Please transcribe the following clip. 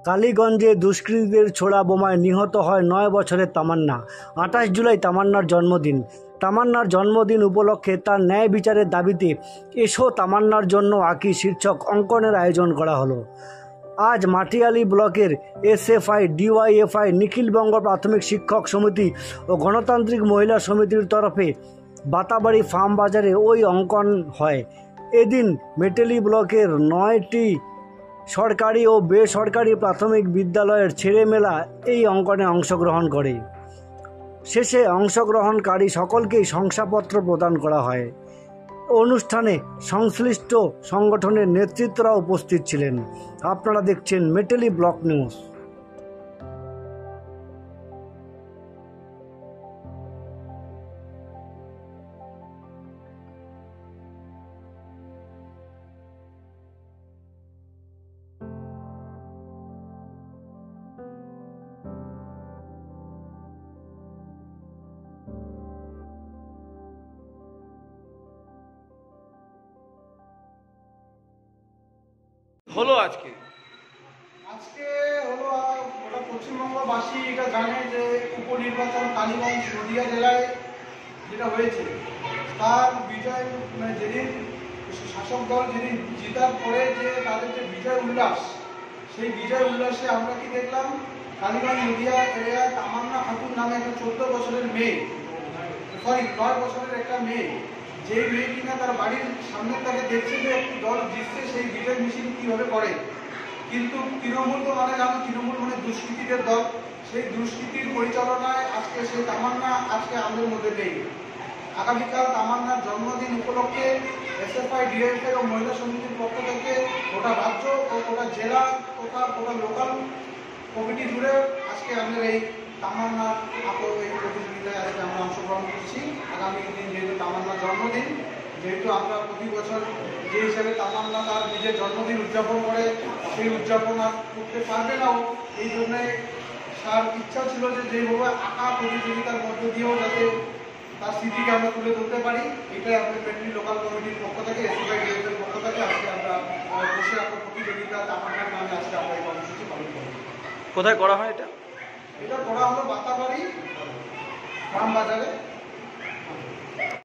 কালীগঞ্জে দুষ্কৃতীদের ছোড়া বোমায় নিহত হয় 9 বছরের তামান্না। 28 জুলাই তামান্নার জন্মদিন। তামান্নার জন্মদিন উপলক্ষে তার ন্যায় বিচারের দাবিতে এসো তামান্নার জন্য আঁকি শীর্ষক অঙ্কনের আয়োজন করা হলো। আজ মাটিয়ালি ব্লকের এসএফআই, ডিওয়াইএফআই, নিখিলবঙ্গ প্রাথমিক শিক্ষক সমিতি ও গণতান্ত্রিক মহিলা সমিতির তরফে বাতাবাড়ি ফার্ম বাজারে ওই অঙ্কন হয়। এদিন মেটেলি ব্লকের 9টি সরকারি ও বেসরকারি প্রাথমিক বিদ্যালয়ের ছেলেমেয়েরা এই অঙ্কনে অংশগ্রহণ করে। শেষে অংশগ্রহণকারী সকলকেই শংসাপত্র প্রদান করা হয়। অনুষ্ঠানে সংশ্লিষ্ট সংগঠনের নেতৃত্বরা উপস্থিত ছিলেন। আপনারা দেখছেন মেটেলি ব্লক নিউজ। হলো আজকে হলো ওটা পশ্চিমবঙ্গবাসী এটা জানে যে উপনির্বাচন কালীগঞ্জ নদিয়া জেলায় যেটা হয়েছে তার বিজয়, মানে যেদিন শাসক দল যেদিন জিতার পরে যে তাদের যে বিজয় উল্লাস, সেই বিজয় উল্লাসে আমরা কি দেখলাম, কালীগঞ্জ নদিয়া এরিয়ায় তামান্না খাতুন নামে একটা 14 বছরের মেয়ে, 9 বছরের একটা মেয়ে, যে মেয়ে কিনা তার বাড়ির সামনে তাকে দেখছে যে একটি দল জিতছে, সেই বিজয় মিছিল কীভাবে করে। কিন্তু তৃণমূল তো মানে জানো, তৃণমূল মানে দুষ্কৃতীদের দল, সেই দুষ্কৃতির পরিচালনায় আজকে সেই তামান্না আজকে আমাদের মধ্যে নেই। আগামীকাল তামান্নার জন্মদিন উপলক্ষে এসএফআই, ডিএফআই ও মহিলা সমিতির পক্ষ থেকে গোটা রাজ্য ও গোটা জেলা তথা গোটা লোকাল কমিটি জুড়ে আজকে আমাদের এই তামান্নার এই প্রতিযোগিতায় আজকে আমরা অংশগ্রহণ করছি। আগামী দিন যেহেতু তামান্নার জন্মদিন, যেহেতু আমরা প্রতি বছর যে হিসাবে তামান্না তার নিজের জন্মদিন উদযাপন করে, সেই উদযাপন আর করতে পারবে না, এই জন্যে তার ইচ্ছা ছিল যে যেভাবে আঁকা প্রতিযোগিতার মধ্য দিয়েও যাতে তার স্মৃতিকে আমরা তুলে ধরতে পারি, এটাই আমাদের মেটলি লোকাল কমিটির পক্ষ থেকে, এসএফআই ডিএফআইয়ের পক্ষ থেকে আজকে আমরা বসে আঁকা প্রতিযোগিতা তামান্নার নামে আজকে আমরা এই কর্মসূচি পালন করি। কোথায় করা হয় এটা? এটা করা হলো বাতাবাড়ি ফার্ম বাজারে।